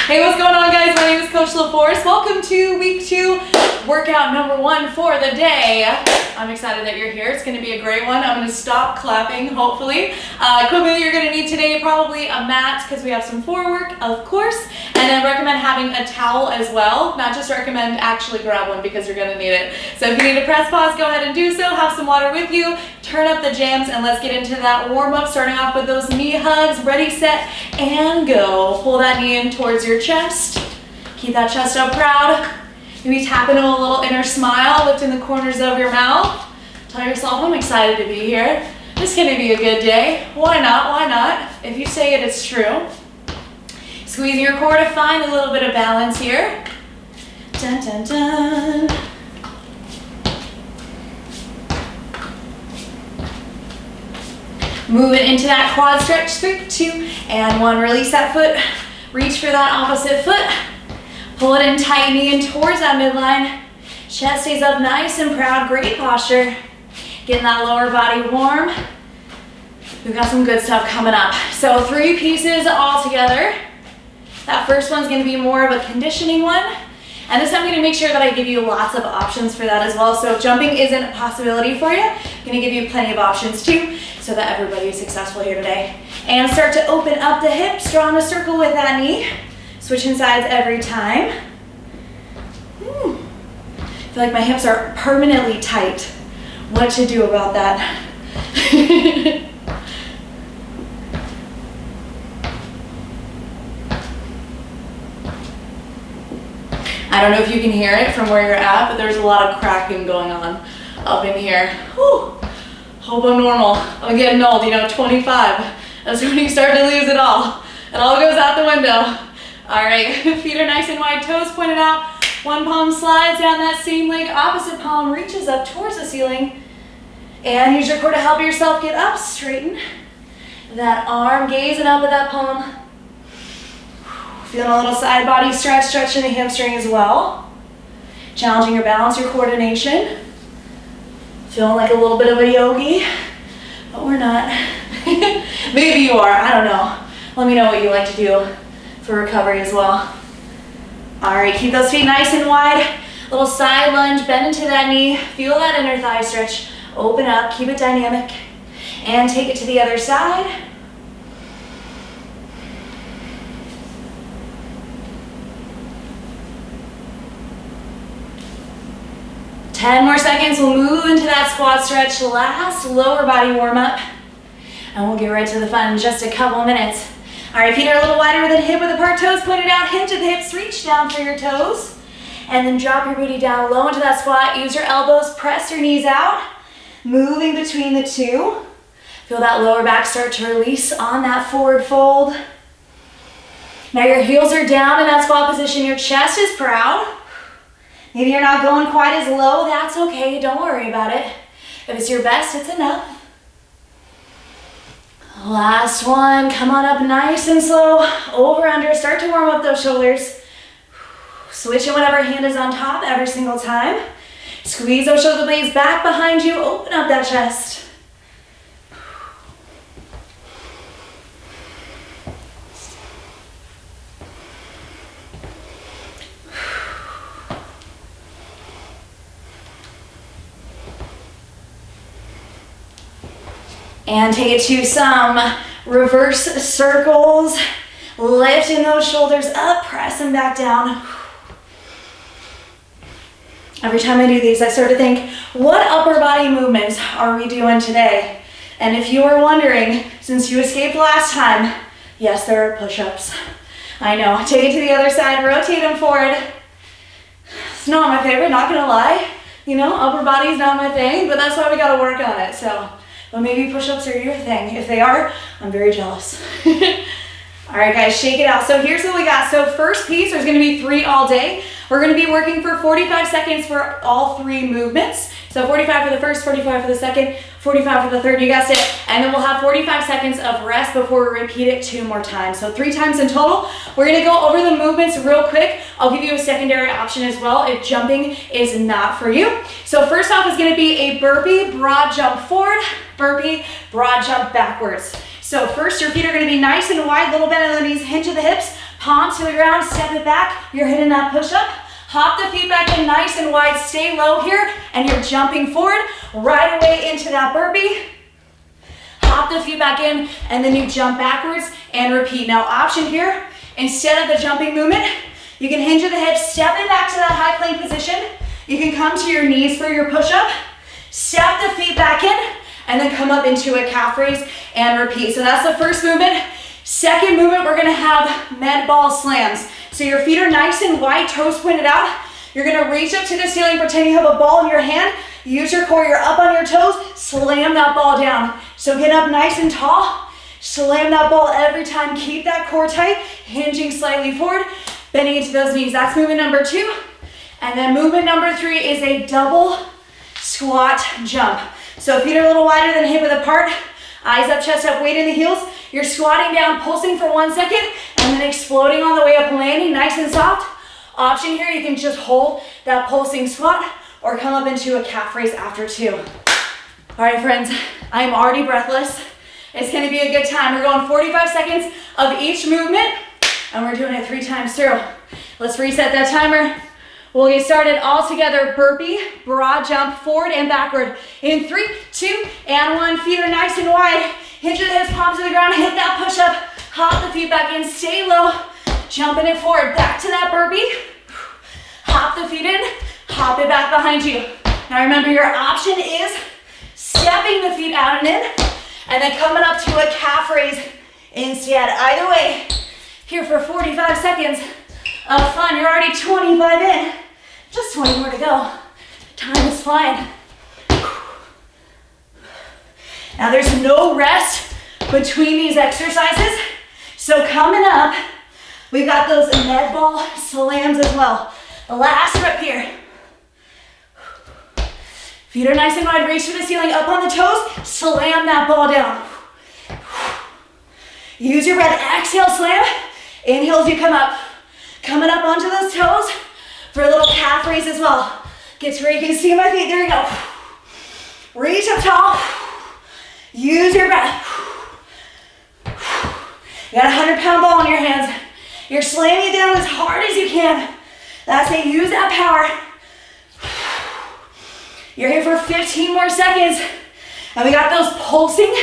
Hey, what's going on, guys? My name is Coach LaForce. Welcome to week 2, workout number 1 for the day. I'm excited that you're here. It's going to be a great one. I'm going to stop clapping, hopefully. Equipment you're going to need today, probably a mat because we have some floor work, of course. And then recommend having a towel as well. Not just recommend, actually grab one because you're going to need it. So if you need to press pause, go ahead and do so. Have some water with you. Turn up the jams and let's get into that warm up. Starting off with those knee hugs. Ready, set, and go. Pull that knee in towards your chest. Keep that chest up proud. Maybe tap into a little inner smile, lifting the corners of your mouth. Tell yourself, I'm excited to be here. This is going to be a good day. Why not? Why not? If you say it, it's true. Squeezing your core to find a little bit of balance here. Dun, dun, dun. Move it into that quad stretch. 3, 2, and 1. Release that foot. Reach for that opposite foot. Pull it in tight, knee in towards that midline. Chest stays up nice and proud. Great posture. Getting that lower body warm. We've got some good stuff coming up. So 3 pieces all together. That first one's going to be more of a conditioning one. And this time I'm going to make sure that I give you lots of options for that as well. So if jumping isn't a possibility for you, I'm going to give you plenty of options too, so that everybody is successful here today. And start to open up the hips, drawing a circle with that knee. Switching sides every time. I feel like my hips are permanently tight. What to do about that? I don't know if you can hear it from where you're at, but there's a lot of cracking going on up in here. Whew. Hope I'm normal. I'm getting old, 25. That's when you start to lose it all. It all goes out the window. All right, feet are nice and wide, toes pointed out. One palm slides down that same leg, opposite palm reaches up towards the ceiling. And use your core to help yourself get up, straighten that arm, gazing up at that palm. Feeling a little side body stretch, stretching the hamstring as well. Challenging your balance, your coordination. Feeling like a little bit of a yogi, but we're not. Maybe you are, I don't know. Let me know what you like to do for recovery as well. All right, keep those feet nice and wide. Little side lunge, bend into that knee. Feel that inner thigh stretch. Open up, keep it dynamic. And take it to the other side. Ten more seconds, we'll move into that squat stretch. Last lower body warm up. And we'll get right to the fun in just a couple minutes. All right, feet are a little wider than hip width apart, toes pointed out, hinge at the hips, reach down for your toes. And then drop your booty down low into that squat. Use your elbows, press your knees out. Moving between the two. Feel that lower back start to release on that forward fold. Now your heels are down in that squat position. Your chest is proud. Maybe you're not going quite as low. That's okay. Don't worry about it. If it's your best, it's enough. Last one. Come on up nice and slow. Over, under. Start to warm up those shoulders. Switch it whenever hand is on top every single time. Squeeze those shoulder blades back behind you. Open up that chest. And take it to some reverse circles. Lifting those shoulders up, press them back down. Every time I do these, I start to think, what upper body movements are we doing today? And if you are wondering, since you escaped last time, yes, there are push-ups. I know. Take it to the other side, rotate them forward. It's not my favorite, not gonna lie. Upper body's not my thing, but that's why we gotta work on it. So, but maybe push-ups are your thing. If they are, I'm very jealous. All right, guys, shake it out. So here's what we got. So first piece, there's gonna be 3 all day. We're gonna be working for 45 seconds for all 3 movements. So 45 for the first, 45 for the second, 45 for the third, you guessed it. And then we'll have 45 seconds of rest before we repeat it 2 more times. So 3 times in total. We're gonna go over the movements real quick. I'll give you a secondary option as well if jumping is not for you. So first off is gonna be a burpee, broad jump forward, burpee, broad jump backwards. So first, your feet are gonna be nice and wide, little bend in the knees, hinge of the hips, palm to the ground, step it back. You're hitting that push-up. Hop the feet back in nice and wide. Stay low here, and you're jumping forward right away into that burpee. Hop the feet back in, and then you jump backwards and repeat. Now, option here, instead of the jumping movement, you can hinge at the hips, step it back to that high plank position. You can come to your knees for your push-up, step the feet back in, and then come up into a calf raise and repeat. So that's the first movement. Second movement, we're gonna have med ball slams. So your feet are nice and wide, toes pointed out. You're gonna reach up to the ceiling, pretend you have a ball in your hand. Use your core, you're up on your toes, slam that ball down. So get up nice and tall, slam that ball every time. Keep that core tight, hinging slightly forward, bending into those knees. That's movement number 2. And then movement number 3 is a double squat jump. So feet are a little wider than hip width apart, eyes up, chest up, weight in the heels. You're squatting down, pulsing for 1 second, and then exploding on the way up, landing nice and soft. Option here, you can just hold that pulsing squat or come up into a calf raise after 2. All right, friends, I'm already breathless. It's gonna be a good time. We're going 45 seconds of each movement, and we're doing it 3 times through. Let's reset that timer. We'll get started all together. Burpee, broad jump, forward and backward. In 3, 2, and 1. Feet are nice and wide. Hinge the hips, palms to the ground, hit that push-up. Hop the feet back in, stay low. Jumping it forward, back to that burpee. Hop the feet in, hop it back behind you. Now remember, your option is stepping the feet out and in, and then coming up to a calf raise instead. Either way, here for 45 seconds of fun. You're already 25 in. Just 20 more to go. Time is flying. Now there's no rest between these exercises. So coming up, we've got those med ball slams as well. The last rep here. Feet are nice and wide, reach to the ceiling, up on the toes, slam that ball down. Use your breath, exhale, slam. Inhale as you come up. Coming up onto those toes for a little calf raise as well. Get to where you can see my feet, there you go. Reach up tall. Use your breath. You got a 100-pound ball in your hands. You're slamming it down as hard as you can. That's it, use that power. You're here for 15 more seconds. And we got those pulsing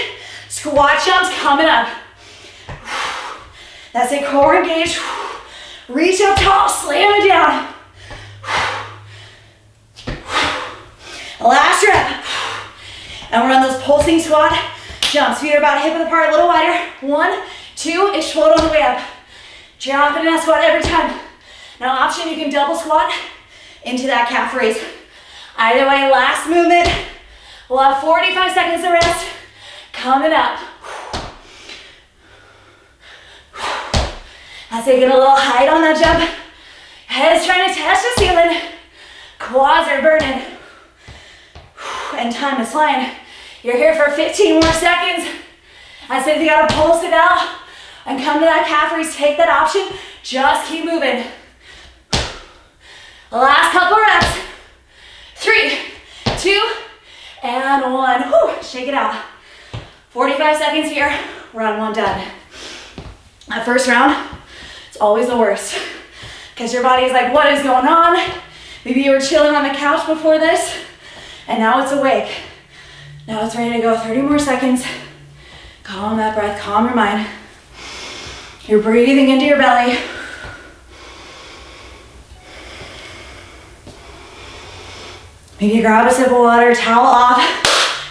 squat jumps coming up. That's it, core engaged. Reach up tall, slam it down. Last rep. And we're on those pulsing squat jumps. Feet are about hip width apart, a little wider. 1, 2, explode on the way up. Jump into that squat every time. Now option, you can double squat into that calf raise. Either way, last movement. We'll have 45 seconds of rest. Coming up. As they get a little height on that jump. Head's trying to touch the ceiling. Quads are burning. And time is flying. You're here for 15 more seconds. I said if you gotta pulse it out and come to that calf raise, take that option. Just keep moving. Last couple reps. 3, 2, and 1. Whew, shake it out. 45 seconds here. Round 1 done. That first round, it's always the worst. Because your body is like, what is going on? Maybe you were chilling on the couch before this, and now it's awake. Now it's ready to go. 30 more seconds. Calm that breath, calm your mind. You're breathing into your belly. Maybe grab a sip of water, towel off.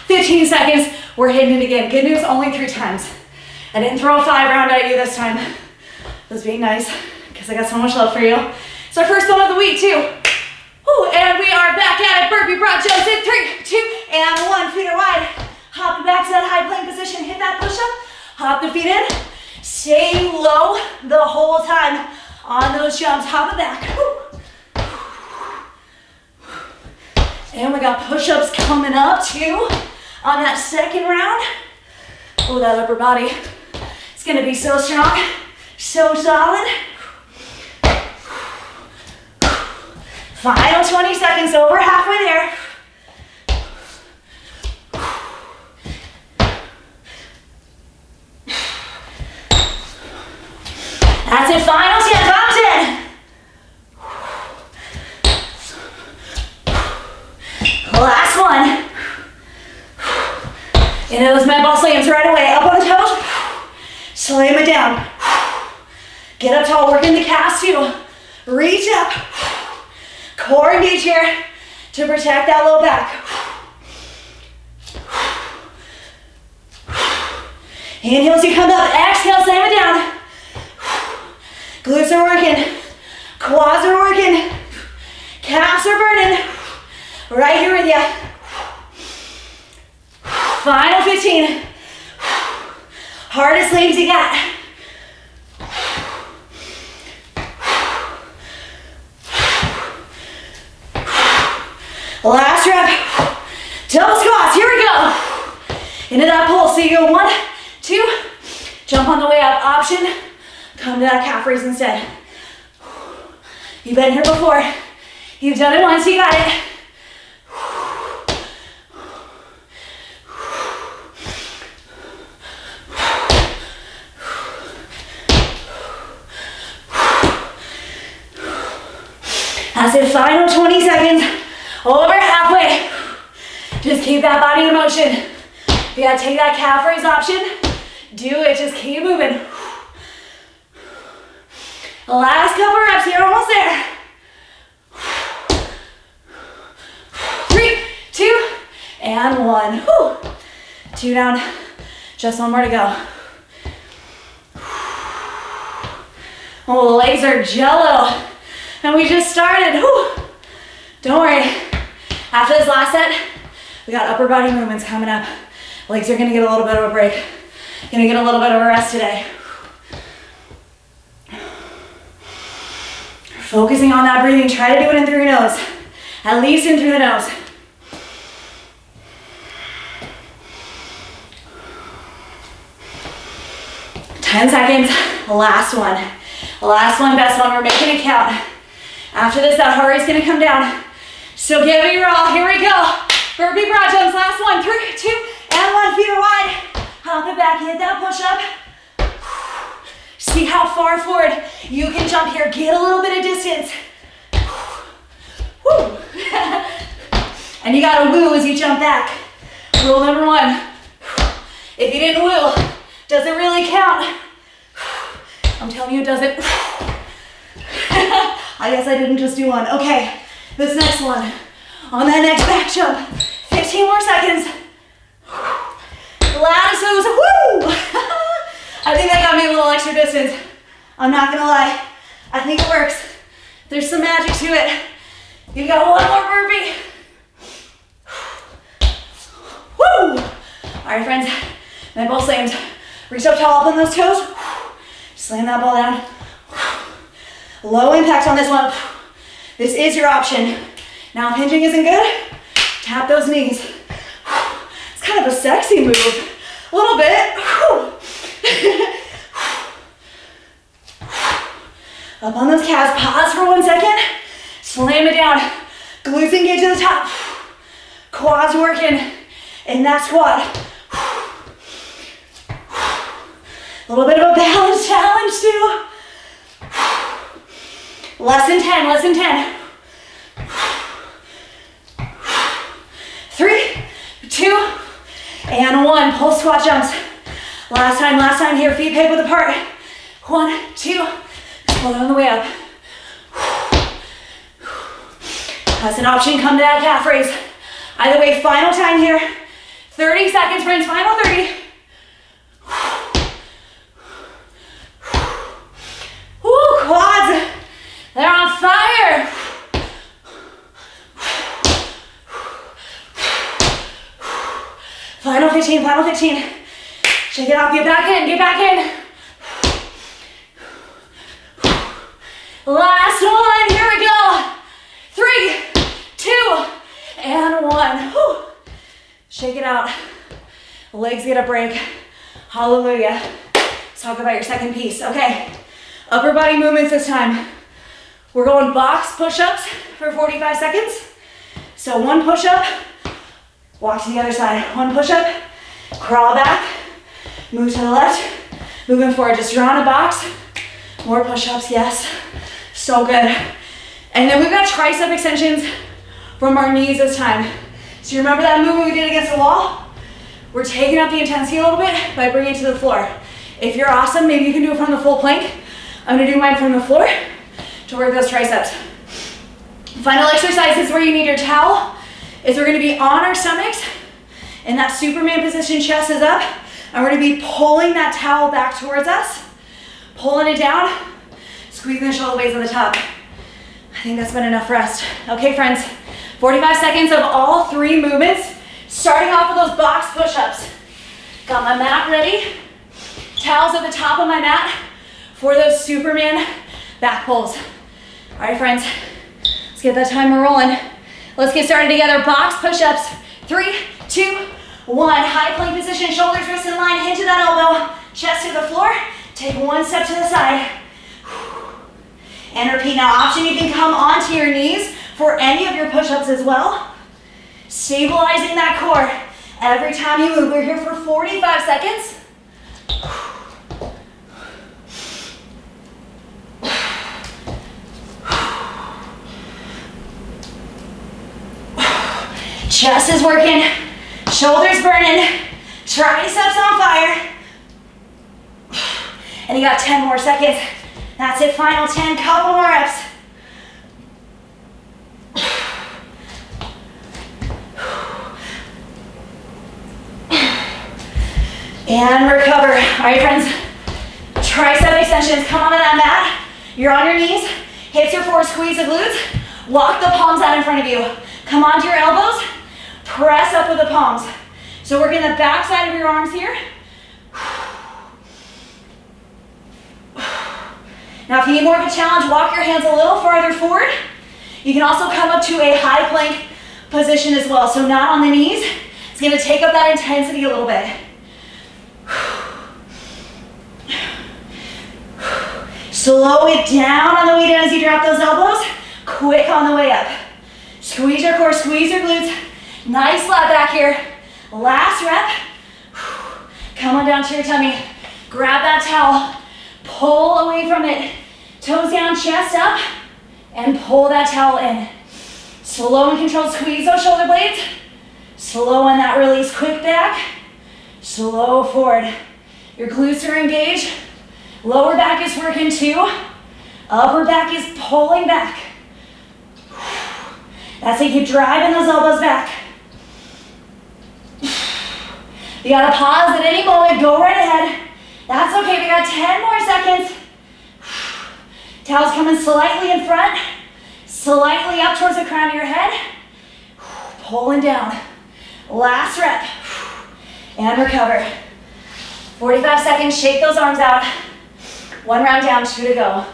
15 seconds, we're hitting it again. Good news, only 3 times. I didn't throw a 5 round at you this time. I was being nice, because I got so much love for you. It's our first one of the week too. Whew, and we are back at it. Burpee broad jumps in 3, 2, and 1. Feet are wide. Hop it back to that high plank position. Hit that push up. Hop the feet in. Stay low the whole time on those jumps. Hop it back. Whew. And we got push-ups coming up too on that second round. Oh, that upper body. It's gonna be so strong, so solid. Final 20 seconds, so we're halfway there. That's it, final 10, final 10. Last one. And those med ball slams right away. Up on the toes. Slam it down. Get up tall, working the calves too. Reach up. Core engage here to protect that low back. Inhale as you come up. Exhale, slam it down. Glutes are working. Quads are working. Calves are burning. Right here with you. Final 15. Hardest legs you got. Last rep. Double squats. Here we go. Into that pull. So you go 1, 2. Jump on the way up. Option. Come to that calf raise instead. You've been here before. You've done it once. You got it. That's it, final 20 seconds, over halfway. Just keep that body in motion. If you gotta take that calf raise option, do it, just keep moving. Last couple reps here, almost there. 3, 2, and 1. Whew. 2 down, just 1 more to go. Oh, the legs are jello. And we just started. Whew. Don't worry. After this last set, we got upper body movements coming up. Legs are gonna get a little bit of a break. Gonna get a little bit of a rest today. Focusing on that breathing. Try to do it in through your nose. At least in through the nose. Ten seconds. Last one. Last one, best one. We're making it count. After this, that heart rate's gonna come down. So give it your all. Here we go. Burpee broad jumps. Last one. 3, 2, and 1. Feet are wide. Hop it back. Hit that push up. See how far forward you can jump here. Get a little bit of distance. Woo. And you gotta woo as you jump back. Rule number 1. If you didn't woo, does it really count? I'm telling you it doesn't. I guess I didn't just do one. Okay, this next one. On that next back jump, 15 more seconds. Lattices, woo! I think that got me a little extra distance. I'm not gonna lie. I think it works. There's some magic to it. You've got 1 more burpee. Woo! All right, friends, med ball slams. Reach up tall, up on those toes. Slam that ball down. Low impact on this one. This is your option. Now if hinging isn't good, tap those knees. It's kind of a sexy move. A little bit. Up on those calves, pause for 1 second. Slam it down. Glutes engage to the top. Quads working in that squat. A little bit of a balance challenge too. Less than 10, less than 10. 3, 2, and 1. Pull squat jumps. Last time here, feet hip width apart. 1, 2, pull it on the way up. That's an option, come to that calf raise. Either way, final time here. 30 seconds, friends, final 30. Woo, quads, they're on fire. Final 15, final 15. Shake it off, get back in, get back in. Last one, here we go. 3, 2, and 1. Whew. Shake it out. Legs get a break. Hallelujah. Let's talk about your second piece. Okay, upper body movements this time. We're going box push-ups for 45 seconds. So 1 push-up, walk to the other side. 1 push-up, crawl back, move to the left, moving forward. Just draw in a box More push-ups, yes. So good. And then we've got tricep extensions from our knees this time. So you remember that movement we did against the wall? We're taking up the intensity a little bit by bringing it to the floor. If you're awesome, maybe you can do it from the full plank. I'm gonna do mine from the floor to work those triceps. Final exercise is where you need your towel. Is we're gonna be on our stomachs in that Superman position, chest is up. And we're gonna be pulling that towel back towards us, pulling it down, squeezing the shoulder blades on the top. I think that's been enough rest. Okay, friends, 45 seconds of all 3 movements, starting off with those box push-ups. Got my mat ready. Towels at the top of my mat for those Superman back pulls. All right, friends, let's get that timer rolling. Let's get started together. Box push-ups. 3, 2, 1. High plank position, shoulders, wrists in line, hinge to that elbow, chest to the floor. Take 1 step to the side. And repeat. Now, option, you can come onto your knees for any of your push-ups as well. Stabilizing that core. Every time you move, we're here for 45 seconds. Chest is working, shoulders burning, triceps on fire. And you got 10 more seconds. That's it, final 10, couple more reps. And recover. All right, friends, tricep extensions, come onto that mat. You're on your knees, hips are forward, squeeze the glutes. Walk the palms out in front of you. Come onto your elbows, press up with the palms. So working the back side of your arms here. Now if you need more of a challenge, walk your hands a little farther forward. You can also come up to a high plank position as well. So not on the knees. It's gonna take up that intensity a little bit. Slow it down on the way down as you drop those elbows. Quick on the way up. Squeeze your core, squeeze your glutes. Nice flat back here. Last rep. Come on down to your tummy. Grab that towel. Pull away from it. Toes down, chest up. And pull that towel in. Slow and controlled, squeeze those shoulder blades. Slow on that release, quick back. Slow forward. Your glutes are engaged. Lower back is working too. Upper back is pulling back. That's it, keep driving those elbows back. You gotta pause at any moment, go right ahead. That's okay, we got 10 more seconds. Towels coming slightly in front, slightly up towards the crown of your head. Pulling down. Last rep. And recover. 45 seconds, shake those arms out. 1 round down, 2 to go.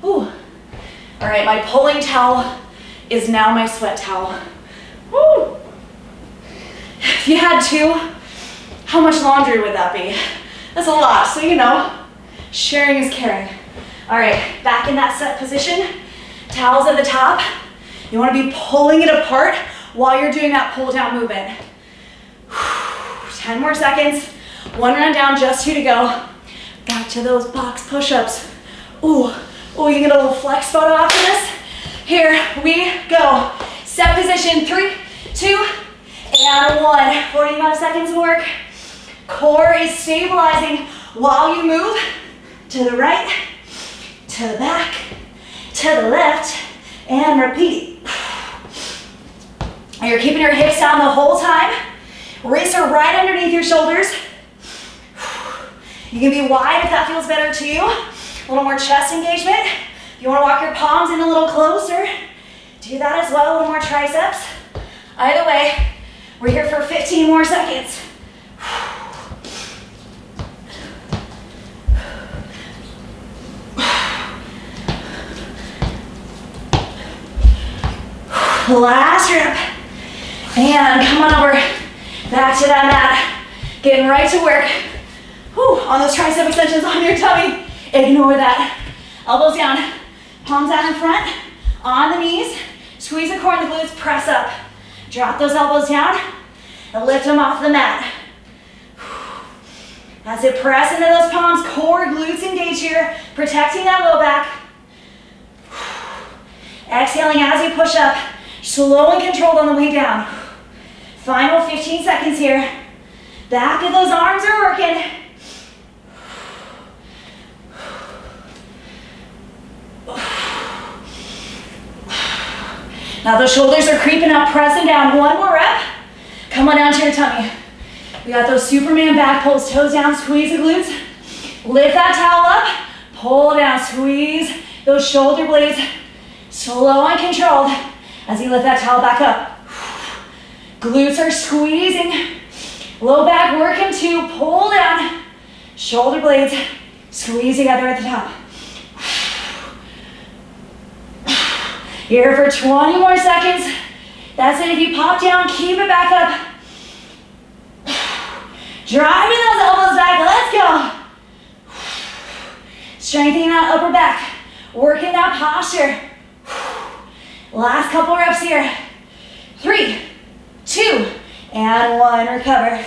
Whew. All right, my pulling towel is now my sweat towel. Woo. If you had 2, how much laundry would that be? That's a lot, so you know, sharing is caring. All right, back in that set position, towels at the top. You wanna be pulling it apart while you're doing that pull down movement. 10 more seconds, 1 round down, just 2 to go. Back to those box push-ups. Ooh, you get a little flex photo after this. Here we go. Set position, 3, 2, and 1. 45 seconds of work. Core is stabilizing while you move to the right, to the back, to the left, and repeat. You're keeping your hips down the whole time. Wrists are right underneath your shoulders. You can be wide if that feels better to you. A little more chest engagement. You want to walk your palms in a little closer. Do that as well, a little more triceps. Either way, we're here for 15 more seconds. Last rep. And come on over back to that mat. Getting right to work. Whew, on those tricep extensions on your tummy. Ignore that. Elbows down, palms out in front, on the knees. Squeeze the core and the glutes, press up. Drop those elbows down and lift them off the mat. That's it, press into those palms, core, glutes engaged here, protecting that low back. Exhaling as you push up, slow and controlled on the way down. Final 15 seconds here. Back of those arms are working. Now those shoulders are creeping up, pressing down. One more rep. Come on down to your tummy. We got those Superman back pulls, toes down, squeeze the glutes. Lift that towel up, pull down, squeeze those shoulder blades. Slow and controlled as you lift that towel back up. Glutes are squeezing. Low back working to pull down. Shoulder blades squeeze together at the top. Here for 20 more seconds. That's it. If you pop down, keep it back up. Driving those elbows back. Let's go. Strengthening that upper back. Working that posture. Last couple reps here. 3, 2, and 1. Recover.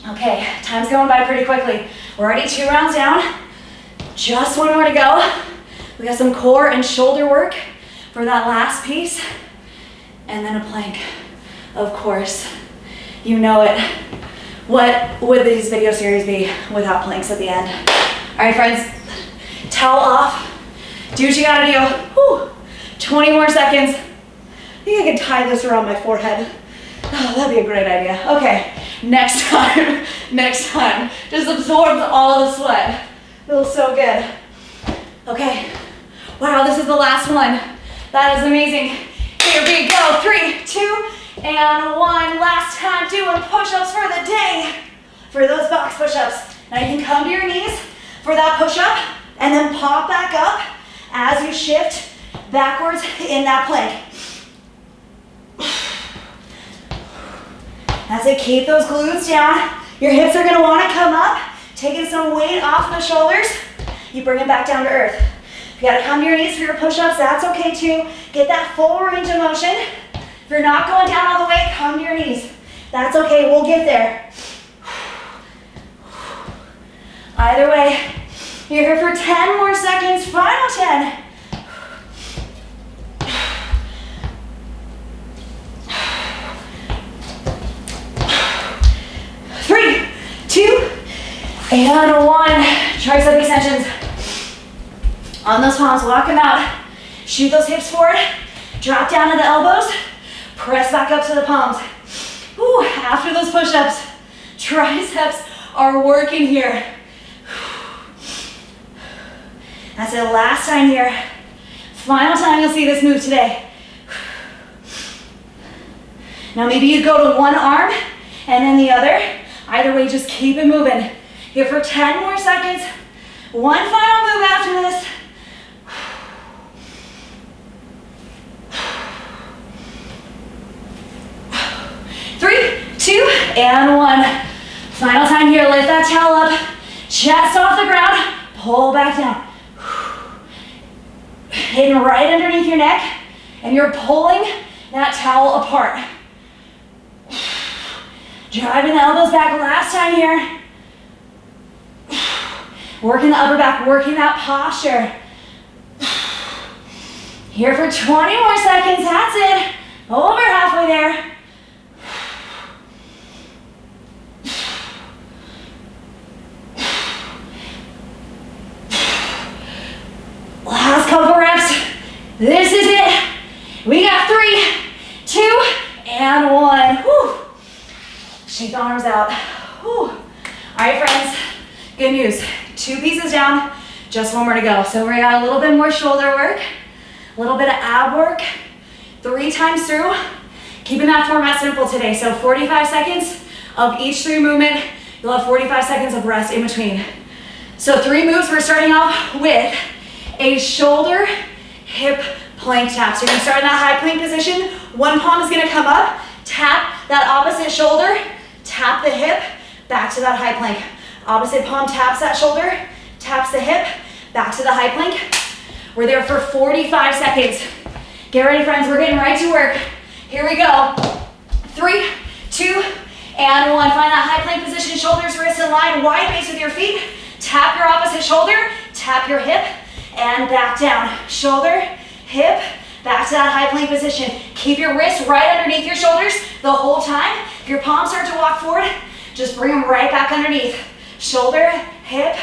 Okay, time's going by pretty quickly. We're already 2 rounds down. Just 1 more to go. We got some core and shoulder work for that last piece. And then a plank, of course. You know it. What would these video series be without planks at the end? All right, friends, towel off. Do what you gotta do. Whew. 20 more seconds. I think I can tie this around my forehead. Oh, that'd be a great idea. Okay, next time. Just absorbs all of the sweat. Feels so good. Okay. Wow, this is the last one. That is amazing. Here we go. 3, 2, and 1. Last time doing push-ups for the day. For those box push-ups. Now you can come to your knees for that push-up and then pop back up as you shift backwards in that plank. That's it. Keep those glutes down. Your hips are going to want to come up. Taking some weight off the shoulders. You bring it back down to earth. If you got to come to your knees for your push-ups, that's okay too. Get that full range of motion. If you're not going down all the way, come to your knees. That's okay. We'll get there. Either way, you're here for 10 more seconds. Final 10. 3, 2, and 1. Tricep extensions. On those palms, walk them out. Shoot those hips forward. Drop down to the elbows. Press back up to the palms. Ooh, after those push-ups, triceps are working here. That's it, last time here. Final time you'll see this move today. Now maybe you go to one arm and then the other. Either way, just keep it moving. Here for 10 more seconds. One final move after this. 3, 2, and 1. Final time here, lift that towel up. Chest off the ground, pull back down. Hitting right underneath your neck, and you're pulling that towel apart. Driving the elbows back last time here. Working the upper back, working that posture. Here for 20 more seconds, that's it. Over halfway there. Last couple reps. This is it. We got 3, 2, and 1. Whew. Shake the arms out. Whew. All right, friends. Good news. 2 pieces down. Just 1 more to go. So we got a little bit more shoulder work, a little bit of ab work, 3 times through. Keeping that format simple today. So 45 seconds of each 3 movement. You'll have 45 seconds of rest in between. So 3 moves. We're starting off with a shoulder hip plank tap. So you're gonna start in that high plank position. One palm is gonna come up, tap that opposite shoulder, tap the hip, back to that high plank. Opposite palm taps that shoulder, taps the hip, back to the high plank. We're there for 45 seconds. Get ready, friends, we're getting right to work. Here we go. 3, 2, and 1. Find that high plank position, shoulders, wrists in line, wide base with your feet. Tap your opposite shoulder, tap your hip, and back down. Shoulder, hip, back to that high plank position. Keep your wrists right underneath your shoulders the whole time. If your palms start to walk forward, just bring them right back underneath. Shoulder, hip,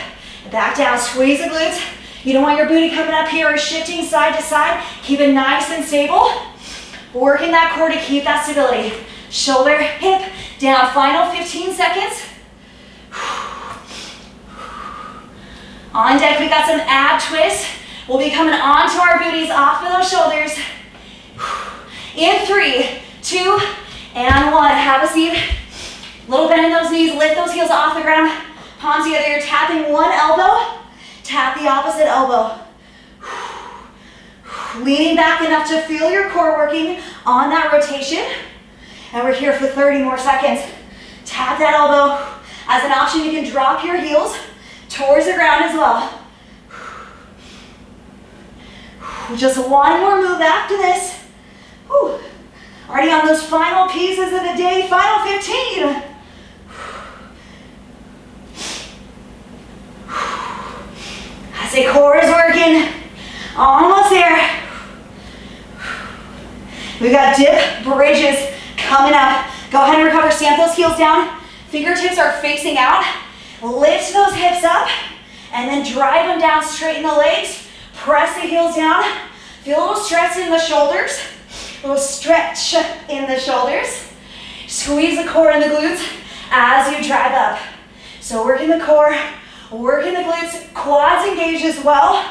back down. Squeeze the glutes. You don't want your booty coming up here or shifting side to side. Keep it nice and stable. Working that core to keep that stability. Shoulder, hip, down. Final 15 seconds. On deck, we got some ab twists. We'll be coming onto our booties off of those shoulders. In 3, 2, and 1. Have a seat. Little bend in those knees. Lift those heels off the ground. Palms together. You're tapping one elbow. Tap the opposite elbow. Leaning back enough to feel your core working on that rotation. And we're here for 30 more seconds. Tap that elbow. As an option, you can drop your heels towards the ground as well. Just one more move after this. Whew. Already on those final pieces of the day, final 15. I say core is working. Almost there. We got dip bridges coming up. Go ahead and recover. Stamp those heels down. Fingertips are facing out. Lift those hips up and then drive them down, straighten the legs, press the heels down. Feel a little stretch in the shoulders, a little stretch in the shoulders. Squeeze the core and the glutes as you drive up. So working the core, working the glutes, quads engage as well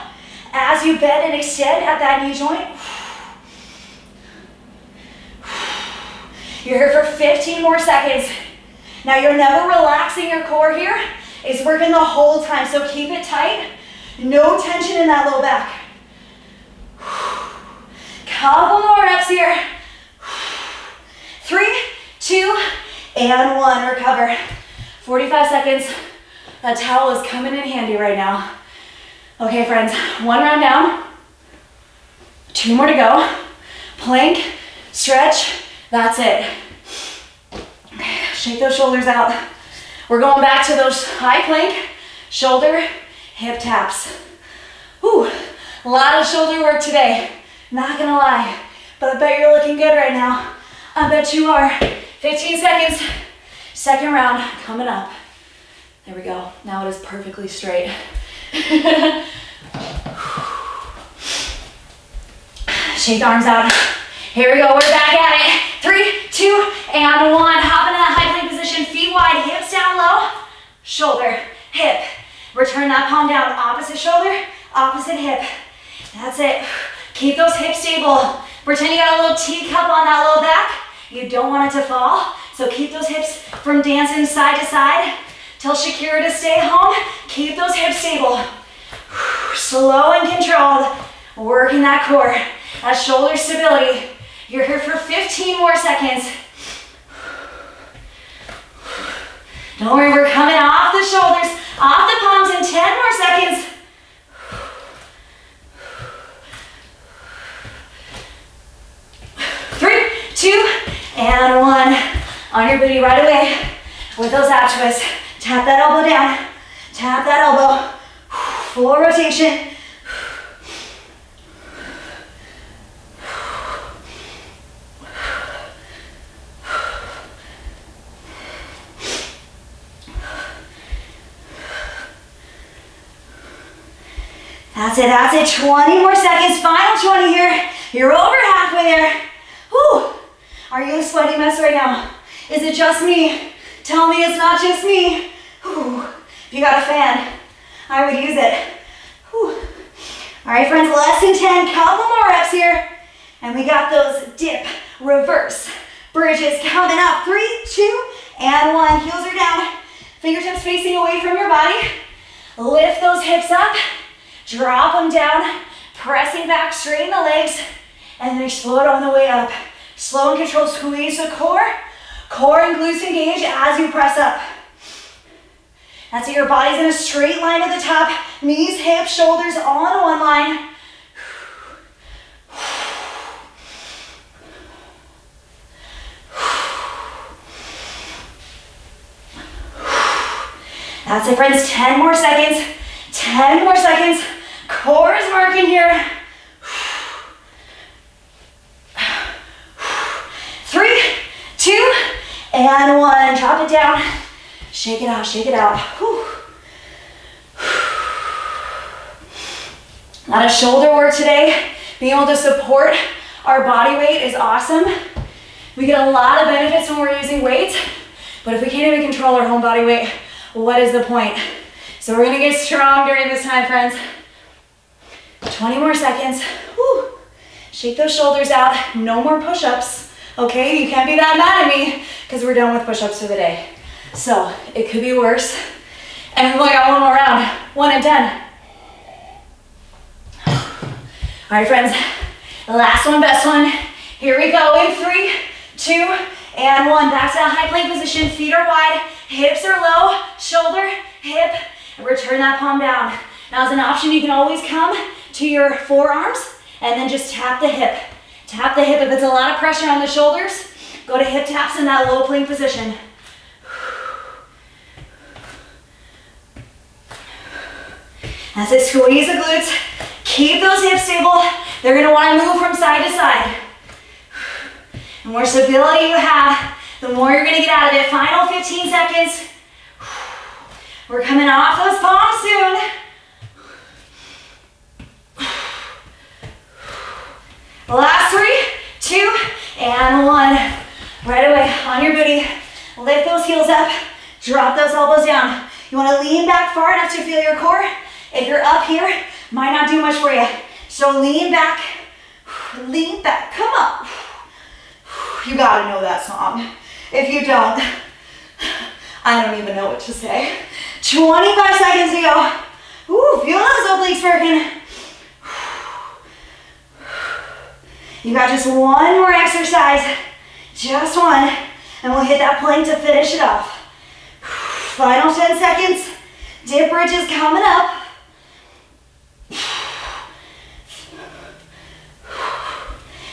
as you bend and extend at that knee joint. You're here for 15 more seconds. Now you're never relaxing your core here. It's working the whole time, so keep it tight. No tension in that low back. Couple more reps here. 3, 2, and 1. Recover. 45 seconds. That towel is coming in handy right now. Okay, friends, 1 round down. 2 more to go. Plank, stretch, that's it. Shake those shoulders out. We're going back to those high plank, shoulder, hip taps. Whew, a lot of shoulder work today. Not gonna lie, but I bet you're looking good right now. I bet you are. 15 seconds, second round coming up. There we go. Now it is perfectly straight. Shake the arms out. Here we go, we're back at it. 3, 2, and 1. Hop into that high plank position, feet wide, hips down low, shoulder, hip. Return that palm down, opposite shoulder, opposite hip. That's it. Keep those hips stable. Pretend you got a little teacup on that low back. You don't want it to fall, so keep those hips from dancing side to side. Tell Shakira to stay home. Keep those hips stable. Slow and controlled. Working that core, that shoulder stability. You're here for 15 more seconds. Don't worry, we're coming off the shoulders, off the palms in 10 more seconds. Three, 2, and 1. On your booty right away with those ab twists. Tap that elbow down. Tap that elbow. Full rotation. That's it, that's it. 20 more seconds. Final 20 here. You're over halfway there. Whew. Are you a sweaty mess right now? Is it just me? Tell me it's not just me. Whew. If you got a fan, I would use it. Whew. All right, friends, less than 10. Couple more reps here. And we got those dip, reverse, bridges coming up. 3, 2, and 1. Heels are down. Fingertips facing away from your body. Lift those hips up. Drop them down. Pressing back, straighten the legs. And then explode on the way up. Slow and controlled, squeeze the core. Core and glutes engage as you press up. That's it, your body's in a straight line at the top. Knees, hips, shoulders all in one line. That's it, friends. 10 more seconds. 10 more seconds. Core is working here. 3, 2, and 1. Drop it down. Shake it out, shake it out. Whew. A lot of shoulder work today. Being able to support our body weight is awesome. We get a lot of benefits when we're using weights, but if we can't even control our own body weight, what is the point? So we're gonna get strong during this time, friends. 20 more seconds. Whew. Shake those shoulders out. No more push-ups, okay? You can't be that mad at me because we're done with push-ups for the day. So it could be worse. And we only got one more round. 1 and 10. All right, friends, last one, best one. Here we go in 3, 2, and 1. Back to that high plank position. Feet are wide, hips are low, shoulder, hip, and return that palm down. Now as an option, you can always come to your forearms and then just tap the hip. Tap the hip. If it's a lot of pressure on the shoulders, go to hip taps in that low plank position. That's it, squeeze the glutes. Keep those hips stable. They're gonna wanna move from side to side. The more stability you have, the more you're gonna get out of it. Final 15 seconds. We're coming off those palms soon. Last 3, 2, and 1. Right away, on your booty. Lift those heels up. Drop those elbows down. You wanna lean back far enough to feel your core. If you're up here, might not do much for you. So lean back, come up. You gotta know that song. If you don't, I don't even know what to say. 25 seconds to go. Ooh, feel those obliques working. You got just one more exercise, just one, and we'll hit that plank to finish it off. Final 10 seconds. Dip bridge is coming up.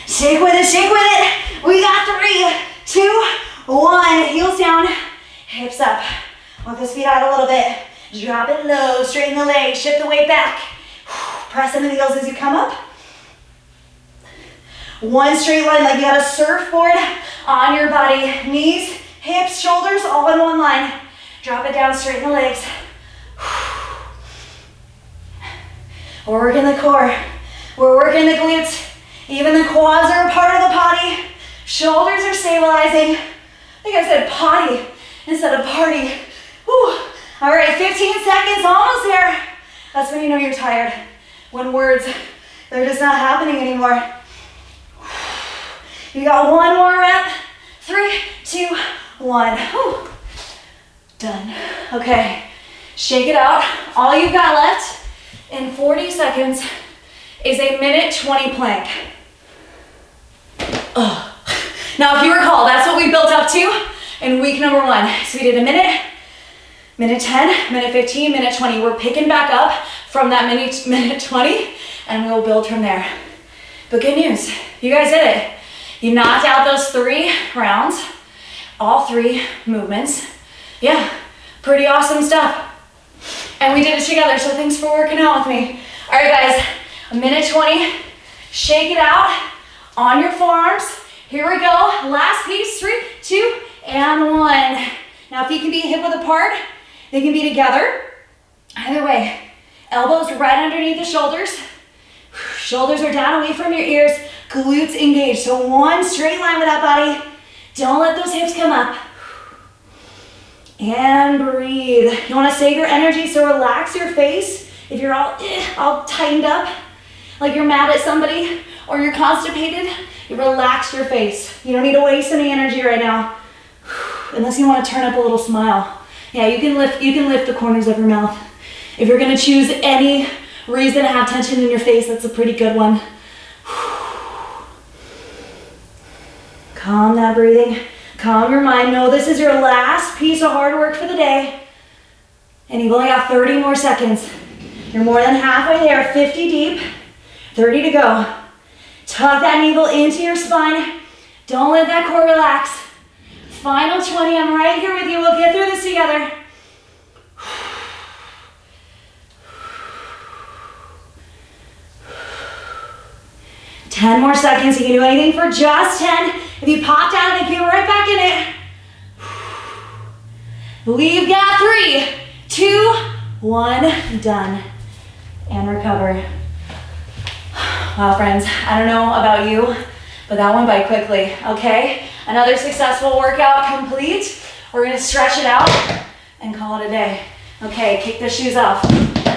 Shake with it, shake with it. We got 3, 2, 1. Heels down, hips up. Walk those feet out a little bit. Drop it low, straighten the legs, shift the weight back. Press into the heels as you come up. One straight line like you got a surfboard on your body. Knees, hips, shoulders, all in one line. Drop it down, straighten the legs. We're working the core. We're working the glutes. Even the quads are a part of the body. Shoulders are stabilizing. I think I said potty instead of party. Whew. All right, 15 seconds, almost there. That's when you know you're tired. When words, they're just not happening anymore. You got one more rep. 3, 2, 1. Whew. Done. Okay, shake it out. All you've got left in 40 seconds is a minute 20 plank. Ugh. Now, if you recall, that's what we built up to in week number 1. So we did a minute, minute 10, minute 15, minute 20. We're picking back up from that minute 20, and we'll build from there. But good news, you guys did it. You knocked out those 3 rounds, all 3 movements. Yeah, pretty awesome stuff. And we did it together, so thanks for working out with me. All right, guys, a minute 20. Shake it out on your forearms. Here we go. Last piece, 3, 2, and 1. Now, feet can be hip width apart. They can be together. Either way, elbows right underneath the shoulders. Shoulders are down away from your ears. Glutes engaged. So one straight line with that body. Don't let those hips come up. And breathe. You want to save your energy, so relax your face. If you're all tightened up, like you're mad at somebody or you're constipated, you relax your face. You don't need to waste any energy right now, unless you want to turn up a little smile. Yeah, you can lift the corners of your mouth. If you're going to choose any reason to have tension in your face, that's a pretty good one. Calm that breathing. Calm your mind. Know this is your last piece of hard work for the day. And you've only got 30 more seconds. You're more than halfway there. 50 deep. 30 to go. Tuck that navel into your spine. Don't let that core relax. Final 20. I'm right here with you. We'll get through this together. 10 more seconds. You can do anything for just 10. If you popped out, then get right back in it. We've got 3, 2, 1, done. And recover. Wow, friends, I don't know about you, but that went by quickly, okay? Another successful workout complete. We're gonna stretch it out and call it a day. Okay, kick the shoes off.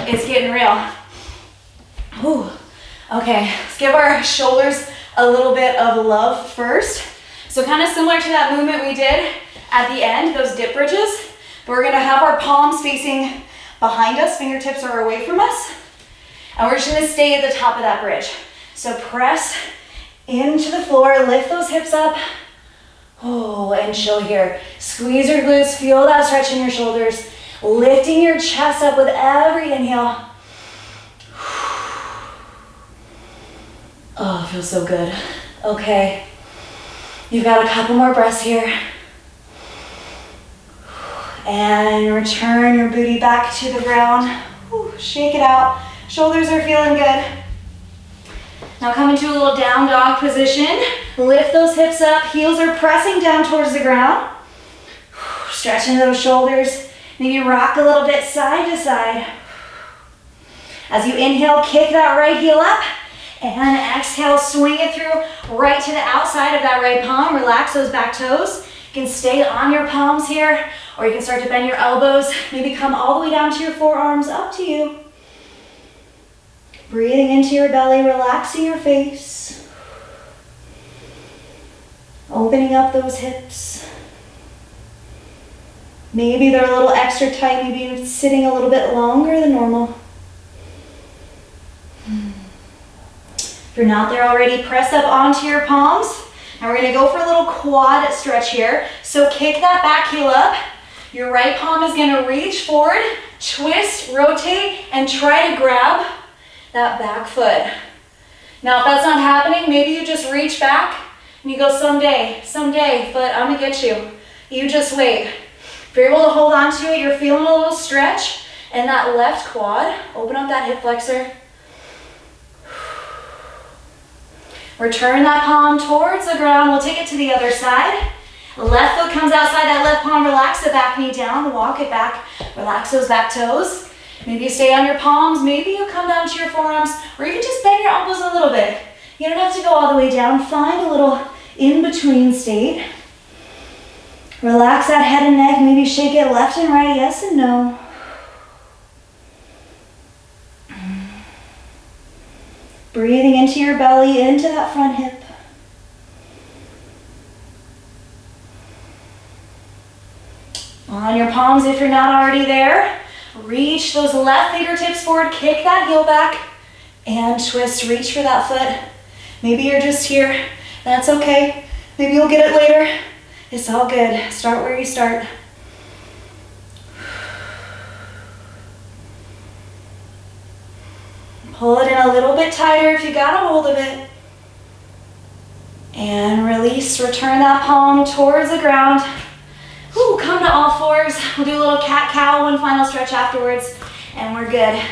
It's getting real. Whew. Okay, let's give our shoulders a little bit of love first. So kind of similar to that movement we did at the end, those dip bridges, but we're gonna have our palms facing behind us, fingertips are away from us, and we're just gonna stay at the top of that bridge. So press into the floor, lift those hips up. Oh, and chill here. Squeeze your glutes, feel that stretch in your shoulders. Lifting your chest up with every inhale. Oh, it feels so good. Okay, you've got a couple more breaths here. And return your booty back to the ground. Whew, shake it out. Shoulders are feeling good. Now come into a little down dog position. Lift those hips up. Heels are pressing down towards the ground. Stretching those shoulders. Maybe rock a little bit side to side. As you inhale, kick that right heel up. And exhale, swing it through right to the outside of that right palm. Relax those back toes. You can stay on your palms here, or you can start to bend your elbows. Maybe come all the way down to your forearms, up to you. Breathing into your belly, relaxing your face. Opening up those hips. Maybe they're a little extra tight, maybe it's sitting a little bit longer than normal. If you're not there already, press up onto your palms. Now we're gonna go for a little quad stretch here. So kick that back heel up. Your right palm is gonna reach forward, twist, rotate, and try to grab that back foot. Now if that's not happening, maybe you just reach back and you go, someday, foot, I'm gonna get you. You just wait. If you're able to hold on to it, you're feeling a little stretch in that left quad. Open up that hip flexor. Return that palm towards the ground. We'll take it to the other side. Left foot comes outside that left palm. Relax the back knee down. Walk it back. Relax those back toes. Maybe you stay on your palms. Maybe you come down to your forearms, or even just bend your elbows a little bit. You don't have to go all the way down. Find a little in-between state. Relax that head and neck. Maybe shake it left and right. Yes and no. Breathing into your belly, into that front hip. On your palms, if you're not already there, reach those left fingertips forward, kick that heel back, and twist, reach for that foot. Maybe you're just here, that's okay. Maybe you'll get it later. It's all good. Start where you start. Pull it in a little bit tighter if you got a hold of it. And release, return that palm towards the ground. Whew, come to all fours. We'll do a little cat-cow, one final stretch afterwards, and we're good.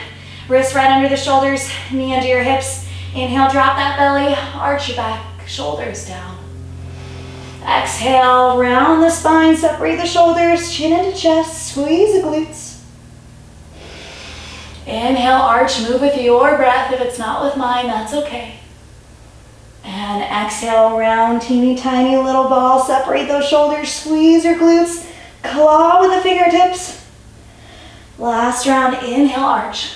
Wrists right under the shoulders, knee under your hips. Inhale, drop that belly, arch your back, shoulders down. Exhale, round the spine, separate the shoulders, chin into chest, squeeze the glutes. Inhale, arch, move with your breath. If it's not with mine, that's okay. And exhale, round, teeny tiny little ball. Separate those shoulders, squeeze your glutes, claw with the fingertips. Last round, inhale, arch.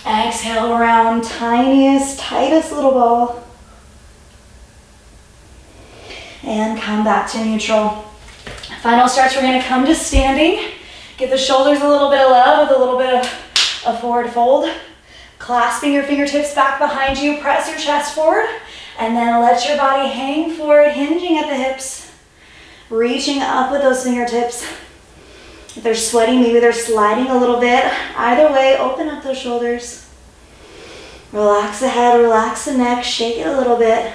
Exhale, round, tiniest, tightest little ball. And come back to neutral. Final stretch, we're gonna come to standing. Give the shoulders a little bit of love with a little bit of a forward fold. Clasping your fingertips back behind you, press your chest forward, and then let your body hang forward, hinging at the hips. Reaching up with those fingertips. If they're sweating, maybe they're sliding a little bit. Either way, open up those shoulders. Relax the head, relax the neck, shake it a little bit.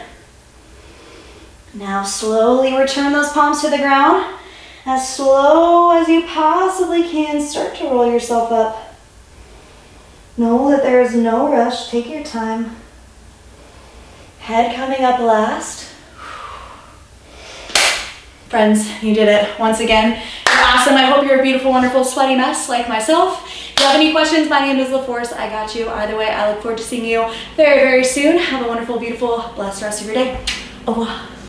Now slowly return those palms to the ground. As slow as you possibly can, start to roll yourself up. Know that there is no rush. Take your time. Head coming up last. Friends, you did it. Once again, you're awesome. I hope you're a beautiful, wonderful, sweaty mess like myself. If you have any questions, my name is LaForce. I got you. Either way, I look forward to seeing you very, very soon. Have a wonderful, beautiful, blessed rest of your day. Au revoir.